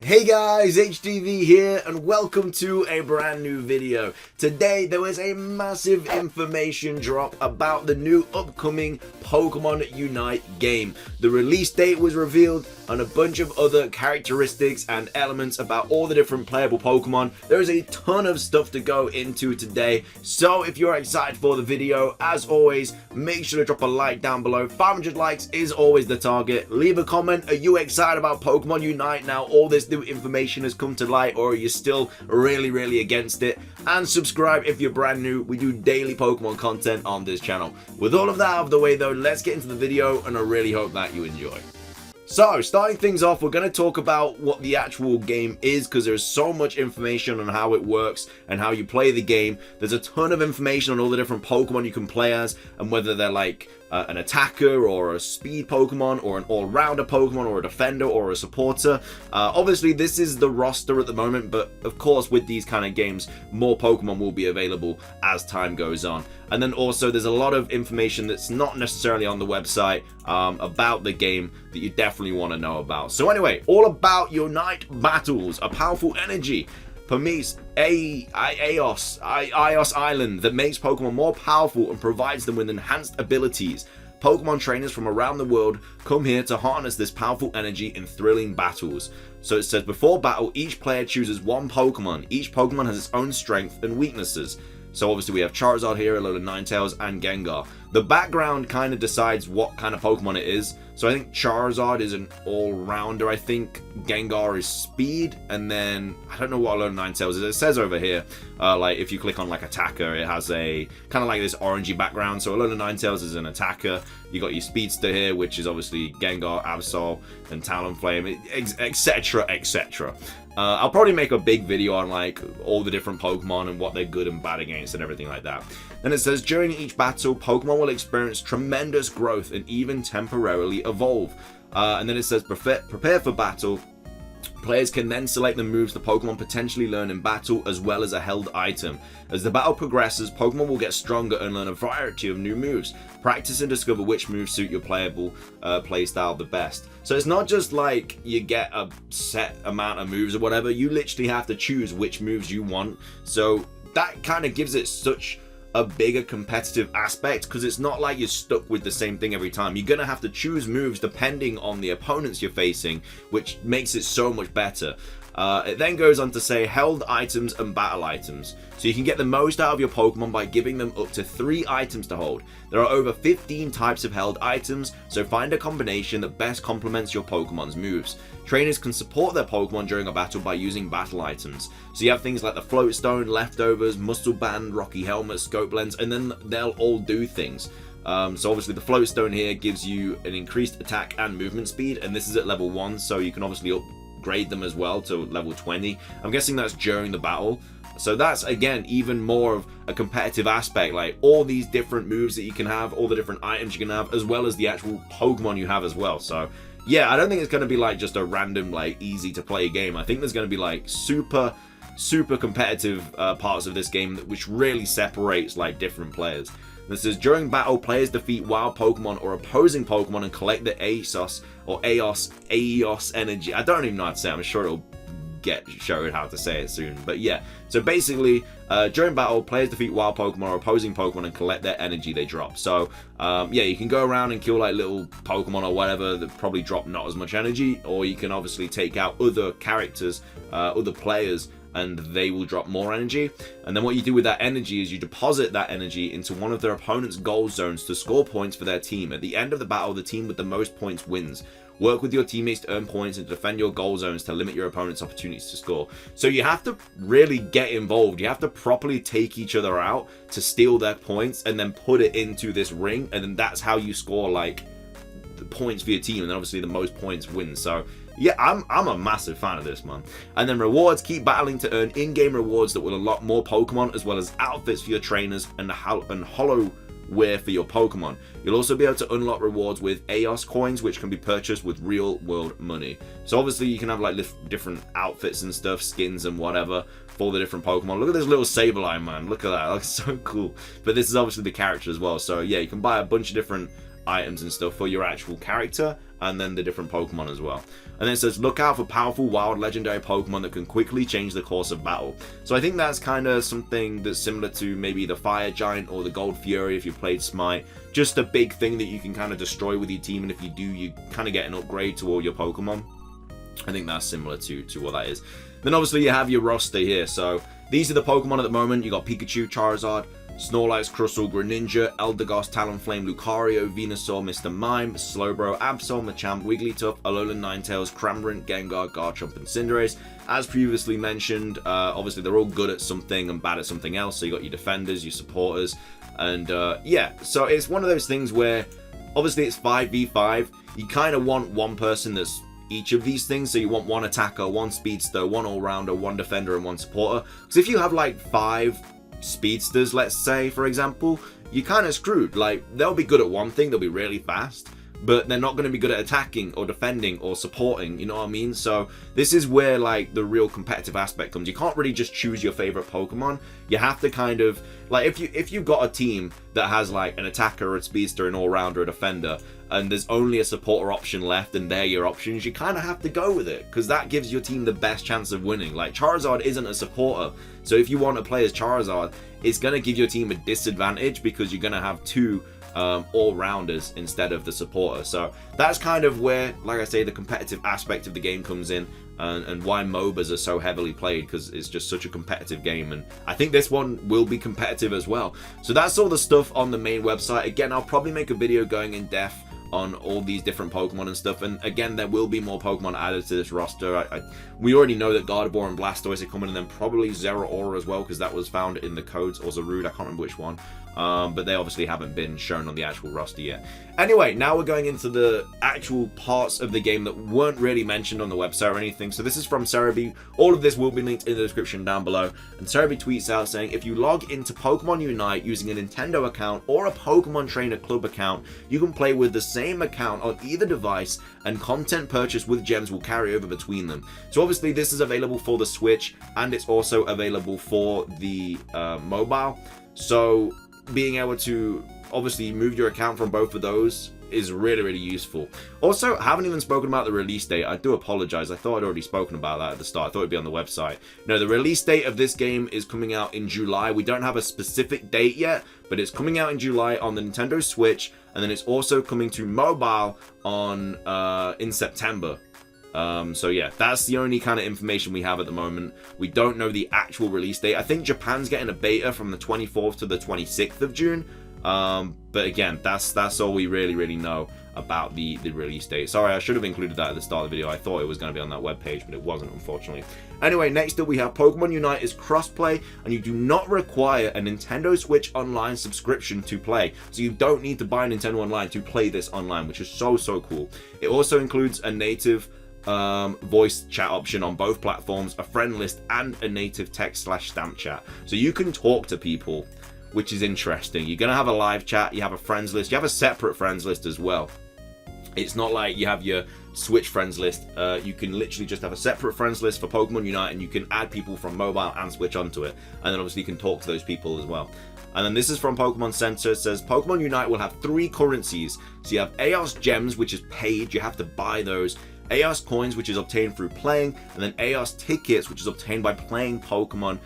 Hey guys, HDvee here and welcome to a brand new video. Today there was a massive information drop about the new upcoming Pokemon Unite game. The release date was revealed and a bunch of other characteristics and elements about all the different playable Pokemon. There is a ton of stuff to go into today, so if you're excited for the video, as always, make sure to drop a like down below. 500 likes is always the target. Leave a comment. Are you excited about Pokemon Unite now all this new information has come to light, or are you still really against it? And subscribe if you're brand new. We do daily Pokemon content on this channel. With all of that out of the way though, let's get into the video and I really hope that you enjoy. So, starting things off, we're going to talk about what the actual game is, because there's so much information on how it works and how you play the game. There's a ton of information on all the different Pokemon you can play as, and whether they're like an attacker or a speed Pokemon or an all-rounder Pokemon or a defender or a supporter. Obviously, this is the roster at the moment, but of course, with these kind of games, more Pokemon will be available as time goes on. And then also, there's a lot of information that's not necessarily on the website about the game that you definitely want to know about. So anyway, all about Unite battles, a powerful energy permits Eos Island that makes Pokemon more powerful and provides them with enhanced abilities. Pokemon trainers from around the world come here to harness this powerful energy in thrilling battles. So it says, before battle, each player chooses one Pokemon. Each Pokemon has its own strengths and weaknesses. So obviously we have Charizard here, a load of Ninetales, and Gengar. The background kind of decides what kind of Pokemon it is. So I think Charizard is an all-rounder. I think Gengar is speed, and then I don't know what a load of Ninetales is. It says over here, like if you click on like attacker, it has a kind of like this orangey background. So a load of Ninetales is an attacker. You got your speedster here, which is obviously Gengar, Absol, and Talonflame, etc., etc. I'll probably make a big video on like all the different Pokemon and what they're good and bad against and everything like that. Then it says, during each battle, Pokemon will experience tremendous growth and even temporarily evolve. And then it says, prepare for battle. Players can then select the moves the Pokemon potentially learn in battle, as well as a held item. As the battle progresses, Pokemon will get stronger and learn a variety of new moves. Practice and discover which moves suit your playable playstyle the best. So it's not just like you get a set amount of moves or whatever, you literally have to choose which moves you want. So that kind of gives it such a bigger competitive aspect, because it's not like you're stuck with the same thing every time. You're gonna have to choose moves depending on the opponents you're facing, which makes it so much better. It then goes on to say held items and battle items. So you can get the most out of your Pokemon by giving them up to 3 items to hold. There are over 15 types of held items, so find a combination that best complements your Pokemon's moves. Trainers can support their Pokemon during a battle by using battle items. So you have things like the Float Stone, Leftovers, Muscle Band, Rocky Helmet, Scope Lens, and then they'll all do things. So obviously the Float Stone here gives you an increased attack and movement speed, and this is at level 1, so you can obviously upgrade them as well to level 20. I'm guessing that's during the battle. So that's, again, even more of a competitive aspect, like all these different moves that you can have, all the different items you can have, as well as the actual Pokemon you have as well. So yeah, I don't think it's going to be like just a random, like, easy to play game. I think there's going to be like super competitive parts of this game which really separates like different players. This says, during battle, players defeat wild Pokemon or opposing Pokemon and collect the Eos energy. I don't even know how to say it. I'm sure it'll get showed how to say it soon. But yeah, so basically, during battle, players defeat wild Pokemon or opposing Pokemon and collect their energy they drop. So yeah, you can go around and kill like little Pokemon or whatever that probably drop not as much energy, or you can obviously take out other characters, other players, and they will drop more energy. And then what you do with that energy is you deposit that energy into one of their opponent's goal zones to score points for their team. At the end of the battle, the team with the most points wins. Work with your teammates to earn points and to defend your goal zones to limit your opponent's opportunities to score. So you have to really get involved. You have to properly take each other out to steal their points and then put it into this ring, and then that's how you score like the points for your team, and then obviously the most points wins. So yeah, I'm a massive fan of this, man. And then rewards, keep battling to earn in-game rewards that will unlock more Pokemon, as well as outfits for your trainers and hollow wear for your Pokemon. You'll also be able to unlock rewards with Eos coins, which can be purchased with real world money. So obviously you can have like different outfits and stuff, skins and whatever for the different Pokemon. Look at this little Sableye, man. Look at that. That looks so cool. But this is obviously the character as well. So yeah, you can buy a bunch of different items and stuff for your actual character, and then the different Pokemon as well. And then it says, look out for powerful wild legendary Pokemon that can quickly change the course of battle. So I think that's kind of something that's similar to maybe the Fire Giant or the Gold Fury if you played Smite. Just a big thing that you can kind of destroy with your team, and if you do, you kind of get an upgrade to all your Pokemon. I think that's similar to what that is. Then obviously you have your roster here. So these are the Pokemon at the moment. You got Pikachu, Charizard, Snorlax, Crustle, Greninja, Eldegoss, Talonflame, Lucario, Venusaur, Mr. Mime, Slowbro, Absol, Machamp, Wigglytuff, Alolan Ninetales, Cramorant, Gengar, Garchomp, and Cinderace. As previously mentioned, obviously they're all good at something and bad at something else. So you got your defenders, your supporters, and yeah. So it's one of those things where obviously it's 5v5. You kind of want one person that's each of these things. So you want one attacker, one speedster, one all-rounder, one defender, and one supporter. Because if you have like 5 speedsters, let's say, for example, you're kind of screwed. Like, they'll be good at one thing, they'll be really fast, but they're not going to be good at attacking or defending or supporting, you know what I mean? So this is where like the real competitive aspect comes. You can't really just choose your favorite Pokemon. You have to kind of like, if you've got a team that has like an attacker, a speedster, an all-rounder, a defender, and there's only a supporter option left and they're your options, you kind of have to go with it, because that gives your team the best chance of winning. Like, Charizard isn't a supporter, so if you want to play as Charizard, it's going to give your team a disadvantage because you're going to have 2 all-rounders instead of the supporter. So that's kind of where, like I say, the competitive aspect of the game comes in, and why MOBAs are so heavily played, because it's just such a competitive game, and I think this one will be competitive as well. So that's all the stuff on the main website. Again, I'll probably make a video going in depth on all these different Pokemon and stuff, and again, there will be more Pokemon added to this roster. We already know that Gardevoir and Blastoise are coming, and then probably Zeraora as well, because that was found in the codes, or Zarude, I can't remember which one. But they obviously haven't been shown on the actual roster yet. Anyway, now we're going into the actual parts of the game that weren't really mentioned on the website or anything. So this is from HDvee. All of this will be linked in the description down below. And HDvee tweets out saying, if you log into Pokemon Unite using a Nintendo account or a Pokemon Trainer Club account, you can play with the same account on either device, and content purchased with gems will carry over between them. So obviously this is available for the Switch, and it's also available for the mobile. So being able to obviously move your account from both of those is really, really useful. Also, I haven't even spoken about the release date. I do apologize. I thought I'd already spoken about that at the start. I thought it'd be on the website. No, the release date of this game is coming out in July. We don't have a specific date yet, but it's coming out in July on the Nintendo Switch, and then it's also coming to mobile on in September. So yeah, that's the only kind of information we have at the moment. We don't know the actual release date. I think Japan's getting a beta from the 24th to the 26th of June. But again, that's all we really know about the release date. Sorry, I should have included that at the start of the video. I thought it was going to be on that webpage, but it wasn't, unfortunately. Anyway, next up we have Pokemon Unite is crossplay, and you do not require a Nintendo Switch Online subscription to play. So you don't need to buy Nintendo Online to play this online, which is so cool. It also includes a native voice chat option on both platforms, a friend list, and a native text/stamp chat. So you can talk to people, which is interesting. You're going to have a live chat, you have a friends list, you have a separate friends list as well. It's not like you have your Switch friends list. You can literally just have a separate friends list for Pokemon Unite, and you can add people from mobile and Switch onto it. And then obviously you can talk to those people as well. And then this is from Pokemon Center. It says Pokemon Unite will have 3 currencies. So you have Aeos Gems, which is paid, you have to buy those. Aeos Coins, which is obtained through playing, and then Aeos Tickets, which is obtained by playing Pokemon,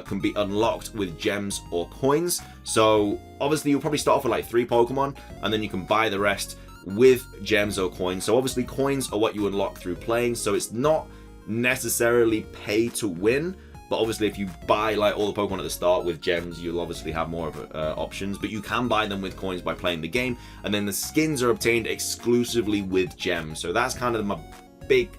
can be unlocked with gems or coins. So obviously you'll probably start off with like 3 Pokemon, and then you can buy the rest with gems or coins. So obviously coins are what you unlock through playing, so it's not necessarily pay to win. But obviously if you buy like all the Pokemon at the start with gems, you'll obviously have more of options. But you can buy them with coins by playing the game. And then the skins are obtained exclusively with gems. So that's kind of my big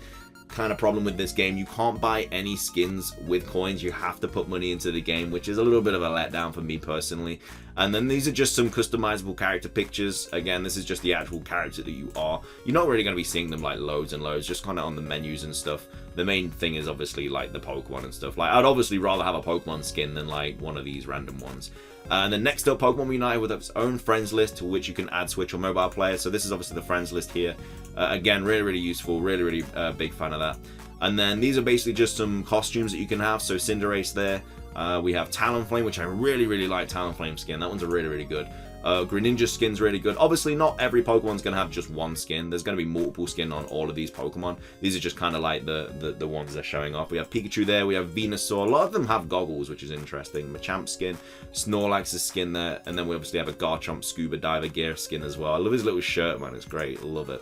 kind of problem with this game. You can't buy any skins with coins. You have to put money into the game, which is a little bit of a letdown for me personally. And then these are just some customizable character pictures. Again, this is just the actual character that you are. You're not really going to be seeing them like loads and loads, just kind of on the menus and stuff. The main thing is obviously like the Pokemon and stuff. Like, I'd obviously rather have a Pokemon skin than like one of these random ones. And then next up, Pokemon Unite with its own friends list to which you can add Switch or mobile players. So this is obviously the friends list here. Again, really useful, really big fan of that. And then these are basically just some costumes that you can have. So Cinderace there. We have Talonflame, which I really like Talonflame skin. That one's a really good. Greninja skin's really good. Obviously, not every Pokemon's going to have just one skin. There's going to be multiple skin on all of these Pokemon. These are just kind of like the ones they're showing off. We have Pikachu there. We have Venusaur. A lot of them have goggles, which is interesting. Machamp skin, Snorlax's skin there. And then we obviously have a Garchomp Scuba Diver Gear skin as well. I love his little shirt, man. It's great. Love it.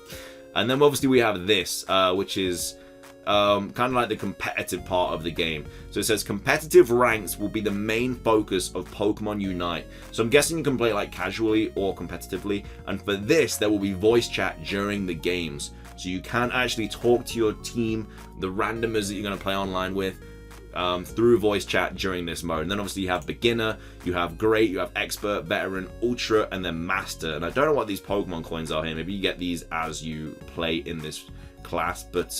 And then obviously we have this, which is kind of like the competitive part of the game. So it says competitive ranks will be the main focus of Pokemon Unite. So I'm guessing you can play like casually or competitively. And for this, there will be voice chat during the games. So you can actually talk to your team, the randomers that you're going to play online with, through voice chat during this mode. And then obviously you have beginner, you have great, you have expert, veteran, ultra, and then master. And I don't know what these Pokemon coins are here. Maybe you get these as you play in this class, but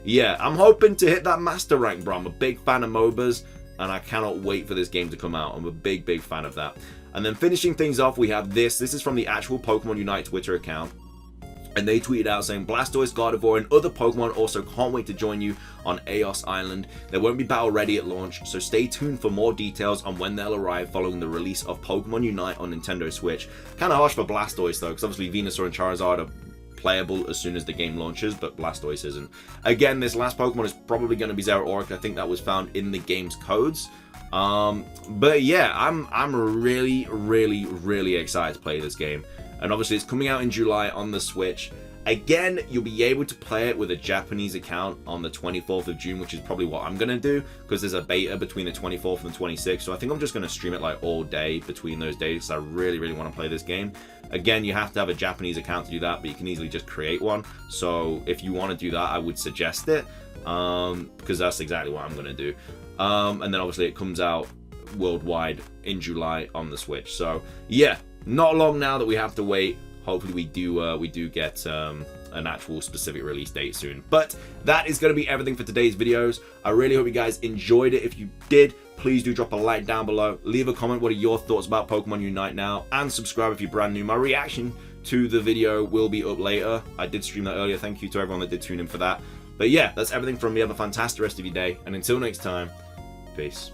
yeah, I'm hoping to hit that master rank, bro. I'm a big fan of MOBAs, and I cannot wait for this game to come out. I'm a big fan of that. And then finishing things off, we have this is from the actual Pokemon Unite Twitter account, and they tweeted out saying Blastoise, Gardevoir, and other Pokemon also can't wait to join you on Eos Island. They won't be battle ready at launch, so stay tuned for more details on when they'll arrive following the release of Pokemon Unite on Nintendo Switch. Kind of harsh for Blastoise though, because obviously Venusaur and Charizard are playable as soon as the game launches, but Blastoise isn't. Again, this last Pokemon is probably going to be Zeraora. I think that was found in the game's codes. But yeah, I'm really excited to play this game. And obviously it's coming out in July on the Switch. Again, you'll be able to play it with a Japanese account on the 24th of June, which is probably what I'm going to do, because there's a beta between the 24th and the 26th. So I think I'm just going to stream it like all day between those days, because I really want to play this game. Again, you have to have a Japanese account to do that, but you can easily just create one. So if you want to do that, I would suggest it, because that's exactly what I'm going to do. And then obviously it comes out worldwide in July on the Switch. So yeah, not long now that we have to wait. Hopefully we do get an actual specific release date soon. But that is going to be everything for today's videos. I really hope you guys enjoyed it. If you did, please do drop a like down below. Leave a comment. What are your thoughts about Pokemon Unite now? And subscribe if you're brand new. My reaction to the video will be up later. I did stream that earlier. Thank you to everyone that did tune in for that. But yeah, that's everything from me. Have a fantastic rest of your day. And until next time, peace.